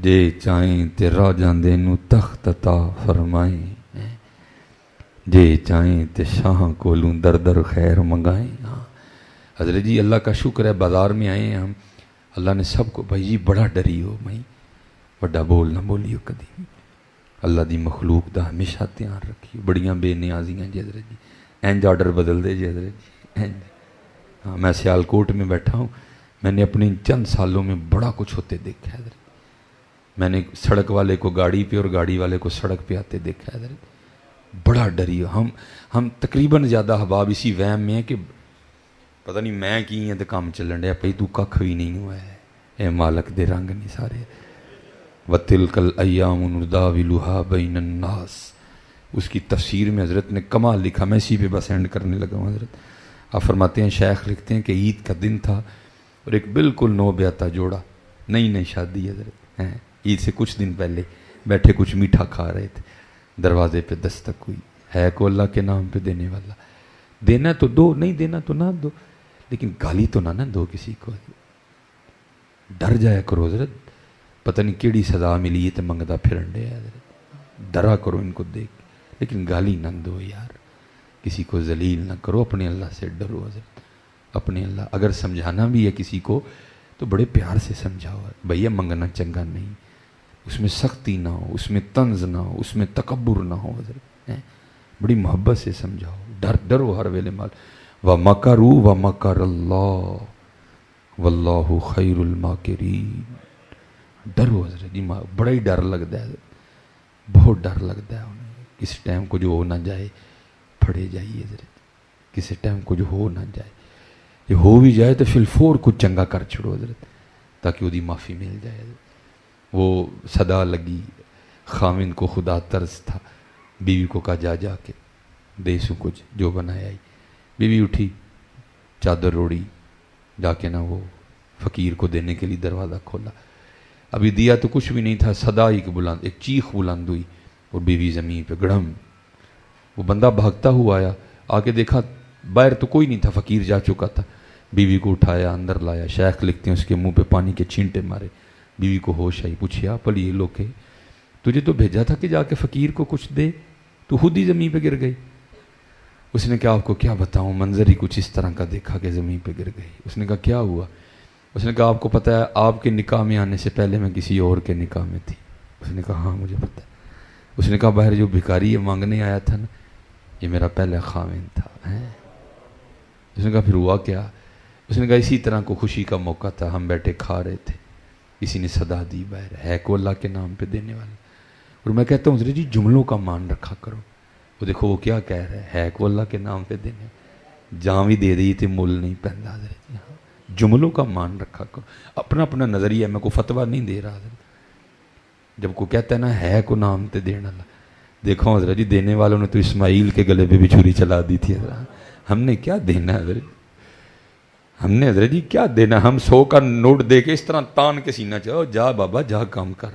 جے چاہیں تے راجاں دے نو تخت عطا فرمائیں، جے چاہیں تے شاہاں کولوں در در خیر منگائیں۔ حضرت جی اللہ کا شکر ہے بازار میں آئے ہیں ہم، اللہ نے سب کو بھائی جی بڑا ڈری ہو، میں بڑا بول نہ بولیو کدی بھی، اللہ دی مخلوق دا ہمیشہ دھیان رکھیو، بڑیاں بے نیازیاں جی حضرت جی، اینج آرڈر بدل دے جی حضرت جی اینج۔ ہاں میں سیالکوٹ میں بیٹھا ہوں، میں نے اپنے چند سالوں میں بڑا کچھ ہوتے دیکھا ہے حضرت، میں نے سڑک والے کو گاڑی پہ اور گاڑی والے کو سڑک پہ آتے دیکھا ہے حضرت، بڑا ڈری ہو۔ ہم تقریباً زیادہ احباب اسی وہم میں ہیں کہ پتہ نہیں میں کی ہیں تو کام چلن ڈیا پئی، تو ککھ بھی نہیں ہوا ہے، اے مالک دے رنگ نہیں سارے۔ وَتِلْكَ الْأَيَّامُ نُدَاوِلُهَا بَيْنَ النَّاسِ، اس کی تفسیر میں حضرت نے کمال لکھا، میں اسی پہ بس اینڈ کرنے لگا ہوں حضرت۔ آپ فرماتے ہیں، شیخ لکھتے ہیں کہ عید کا دن تھا اور ایک بالکل نو بیاتہ جوڑا، نئی نئی شادی حضرت ہیں، عید سے کچھ دن پہلے بیٹھے کچھ میٹھا کھا رہے تھے، دروازے پہ دستک ہوئی، ہے کو اللہ کے نام پہ دینے والا، دینا تو دو، نہیں دینا تو نہ دو، لیکن گالی تو نہ دو کسی کو، ڈر جایا کرو حضرت، پتہ نہیں کیڑی سزا ملی ہے تو منگتا پھرن ڈے حضرت، ڈرا کرو ان کو دیکھ، لیکن گالی نہ دو یار، کسی کو ذلیل نہ کرو، اپنے اللہ سے ڈرو حضرت، اپنے اللہ، اگر سمجھانا بھی ہے کسی کو تو بڑے پیار سے سمجھاؤ، بھیا منگنا چنگا نہیں، اس میں سختی نہ ہو، اس میں طنز نہ ہو، اس میں تکبر نہ ہو حضرت، بڑی محبت سے سمجھاؤ، ڈرو ہر ویلے مال۔ وَمَكَرُوا وَمَكَرَ اللَّهُ وَاللَّهُ خَيْرُ الْمَاكِرِينَ، ڈرو حضرت جی، بڑا ہی ڈر لگتا ہے، بہت ڈر لگتا ہے انہیں، کس ٹائم کو جو ہو نہ جائے پھڑے جائیے حضرت، کسی ٹائم کو جو ہو نہ جائے، یہ ہو بھی جائے تو فی الفور کچھ چنگا کر چھڑو حضرت، تاکہ وہ دی معافی مل جائے حضرت۔ وہ صدا لگی، خاوند کو خدا ترس تھا، بیوی کو کہا جا جا کے دے سو کچھ جو بنایا ہی، بیوی اٹھی چادر اوڑی، جا کے نہ وہ فقیر کو دینے کے لیے دروازہ کھولا، ابھی دیا تو کچھ بھی نہیں تھا، صدا ایک بلند، ایک چیخ بلند ہوئی اور بیوی زمین پہ گڑم، وہ بندہ بھاگتا ہوا آیا، آ کے دیکھا باہر تو کوئی نہیں تھا، فقیر جا چکا تھا، بیوی کو اٹھایا اندر لایا، شیخ لکھتے ہیں اس کے منہ پہ پانی کے چھینٹے مارے، بیوی کو ہوش آئی، پوچھیا پلی یہ لوگ تجھے تو بھیجا تھا کہ جا کے فقیر کو کچھ دے، تو خود ہی زمین پہ گر گئی۔ اس نے کہا آپ کو کیا بتاؤں، منظر ہی کچھ اس طرح کا دیکھا کہ زمین پہ گر گئی۔ اس نے کہا کیا ہوا؟ اس نے کہا آپ کو پتہ ہے آپ کے نکاح میں آنے سے پہلے میں کسی اور کے نکاح میں تھی۔ اس نے کہا ہاں مجھے پتہ ہے۔ اس نے کہا باہر جو بھکاری یہ مانگنے آیا تھا نا، یہ میرا پہلا خاوند تھا۔ اس نے کہا پھر ہوا کیا؟ اس نے کہا اسی طرح کو خوشی کا موقع تھا، ہم بیٹھے کھا رہے تھے، کسی نے صدا دی باہر، ہے کو اللہ کے نام پہ دینے والا۔ اور میں کہتا ہوں حضرت جی جملوں کا مان رکھا کرو، وہ دیکھو وہ کیا کہہ رہا ہے کو اللہ کے نام پہ دینے، جان بھی دے دی تھی مول نہیں پہندا حضرت جی، جملوں کا مان رکھا کرو، اپنا اپنا نظریہ، میں کو فتویٰ نہیں دے رہا حضرت، جب کو کہتا ہے نا ہے کو نام تے دینا اللہ، دیکھو حضرت جی دینے والوں نے تو اسماعیل کے گلے پہ بھی چھری چلا دی تھی حضرت، ہم نے کیا دینا ہے حضرت، ہم نے حضرت جی کیا دینا، ہم 100 کا نوٹ دے کے اس طرح تان کے سینہ چاہو جا بابا جا کام کر،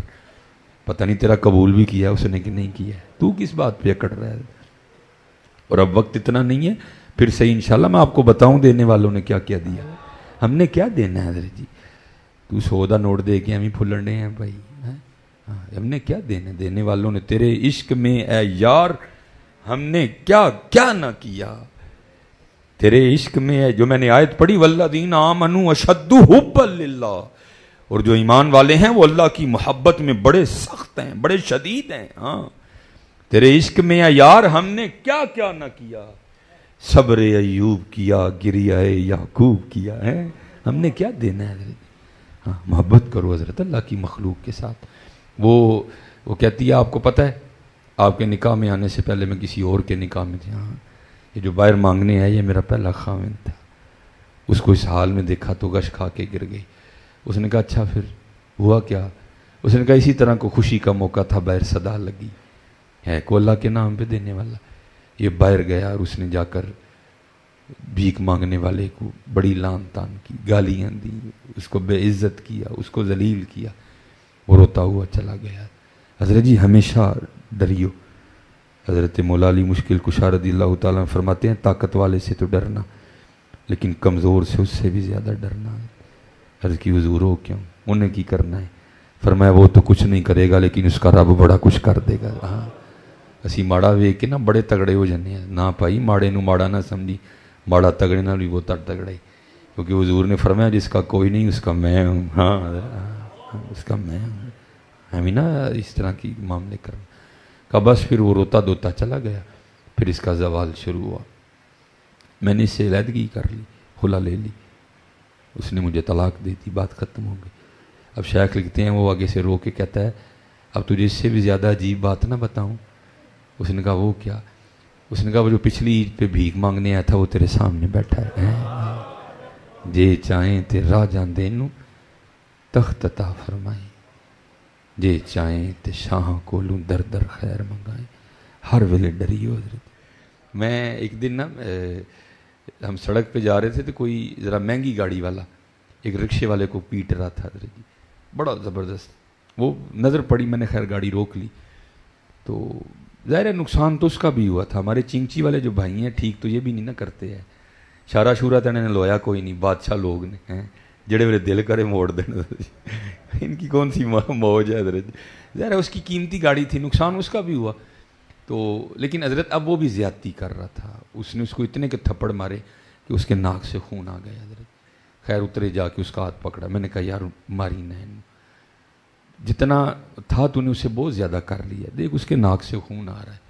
پتہ نہیں تیرا قبول بھی کیا اس نے کہ نہیں کیا ہے، تو کس بات پہ اکڑ رہا ہے۔ اور اب وقت اتنا نہیں ہے، پھر سے انشاءاللہ میں آپ کو بتاؤں دینے والوں نے کیا کیا دیا، ہم نے کیا دینا ہے حضرت جی، تو 100 دا نوٹ دے کے ہم ہی پھلنے ہیں بھائی، ہم نے کیا دینا، دینے والوں نے تیرے عشق میں اے یار ہم نے کیا کیا نہ کیا، تیرے عشق میں ہے جو میں نے آیت پڑھی والذین آمنوا اشد حبا للہ، اور جو ایمان والے ہیں وہ اللہ کی محبت میں بڑے سخت ہیں، بڑے شدید ہیں۔ ہاں تیرے عشق میں ہے یار ہم نے کیا کیا نہ کیا، صبر ایوب کیا، گریہ یعقوب کیا ہے، ہم نے کیا دینا ہے حضرت۔ ہاں محبت کرو حضرت اللہ کی مخلوق کے ساتھ۔ وہ کہتی ہے آپ کو پتہ ہے آپ کے نکاح میں آنے سے پہلے میں کسی اور کے نکاح میں تھی، ہاں یہ جو باہر مانگنے آئے یہ میرا پہلا خاوند تھا، اس کو اس حال میں دیکھا تو غش کھا کے گر گئی۔ اس نے کہا اچھا پھر ہوا کیا؟ اس نے کہا اسی طرح کو خوشی کا موقع تھا، باہر صدا لگی، ہے کو اللہ کے نام پہ دینے والا، یہ باہر گیا اور اس نے جا کر بھیک مانگنے والے کو بڑی لان تان کی، گالیاں دی، اس کو بے عزت کیا، اس کو ذلیل کیا، وہ روتا ہوا چلا گیا۔ حضرت جی ہمیشہ ڈریو، حضرت مولا علی مشکل کشا رضی اللہ تعالیٰ عنہ فرماتے ہیں طاقت والے سے تو ڈرنا لیکن کمزور سے اس سے بھی زیادہ ڈرنا ہے۔ عرض کی حضور ہو کیوں، انہیں کی کرنا ہے؟ فرمایا وہ تو کچھ نہیں کرے گا لیکن اس کا رب بڑا کچھ کر دے گا. ہاں اسی ماڑا ویک کے نا بڑے تگڑے ہو جانے ہیں. نہ بھائی ماڑے نو ماڑا نہ سمجھی, ماڑا تگڑے نہ بھی وہ تگڑا ہی, کیونکہ حضور نے فرمایا جس کا کوئی نہیں اس کا میں ہوں. ہاں اس کا میں ہوں. ہمیں نا اس طرح کی معاملے کرنا کا. بس پھر وہ روتا دوتا چلا گیا. پھر اس کا زوال شروع ہوا. میں نے اس سے علیحدگی کر لی, خلا لے لی. اس نے مجھے طلاق دی تھی, بات ختم ہو گئی. اب شیخ لکھتے ہیں وہ آگے سے رو کے کہتا ہے اب تجھے اس سے بھی زیادہ عجیب بات نہ بتاؤں. اس نے کہا وہ کیا؟ اس نے کہا وہ جو پچھلی عید پہ بھیک مانگنے آیا تھا وہ تیرے سامنے بیٹھا ہے. جے چاہیں تے راہ جاندے نو تخت عطا فرمائیں, جے چاہیں تے شاہاں کولوں در در خیر منگائیں, ہر ویلے ڈری ہو حضرت. میں ایک دن نا ہم سڑک پہ جا رہے تھے تو کوئی ذرا مہنگی گاڑی والا ایک رکشے والے کو پیٹ رہا تھا حضرت جی, بڑا زبردست. وہ نظر پڑی, میں نے خیر گاڑی روک لی. تو ظاہر ہے نقصان تو اس کا بھی ہوا تھا. ہمارے چنگچی والے جو بھائی ہیں ٹھیک تو یہ بھی نہیں نہ کرتے ہیں. شارہ شورہ تو انہوں نے لویا کوئی نہیں, بادشاہ لوگ نے ہیں جڑے میرے دل کرے موڑ دینا. ان کی کون سی موج ہے حضرت. ظاہر ہے اس کی قیمتی گاڑی تھی, نقصان اس کا بھی ہوا. تو لیکن حضرت اب وہ بھی زیادتی کر رہا تھا. اس نے اس کو اتنے کے تھپڑ مارے کہ اس کے ناک سے خون آ گیا حضرت. خیر اترے جا کے اس کا ہاتھ پکڑا. میں نے کہا یار ماری نین, جتنا تھا تو نے اسے بہت زیادہ کر لیا, دیکھ اس کے ناک سے خون آ رہا ہے.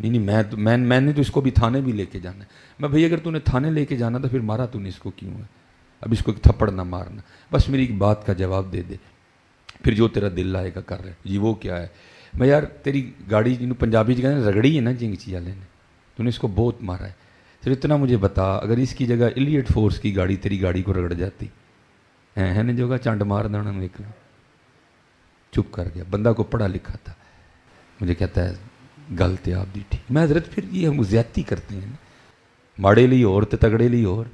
نہیں میں نے تو اس کو بھی تھانے بھی لے کے جانا ہے. میں بھئی اگر تو نے تھانے لے کے جانا تو پھر مارا تو نے اس کو کیوں ہے؟ اب اس کو ایک تھپڑ نہ مارنا, بس میری ایک بات کا جواب دے دے, پھر جو تیرا دل لائے گا کر رہے. جی وہ کیا ہے؟ میں یار تیری گاڑی جنہوں پنجابی کہتے ہیں رگڑی ہے نا چنگچی والے نے, تو نے اس کو بہت مارا ہے. صرف اتنا مجھے بتا اگر اس کی جگہ ایلیٹ فورس کی گاڑی تیری گاڑی کو رگڑ جاتی ہے نا جگہ چانڈ مار دینا ایک. چپ کر گیا. بندہ کو پڑھا لکھا تھا. مجھے کہتا ہے گل تے آپ دی ٹھیک. میں حضرت پھر یہ ہم زیادتی کرتے ہیں, ماڑے لی اور تے تگڑے لی اور.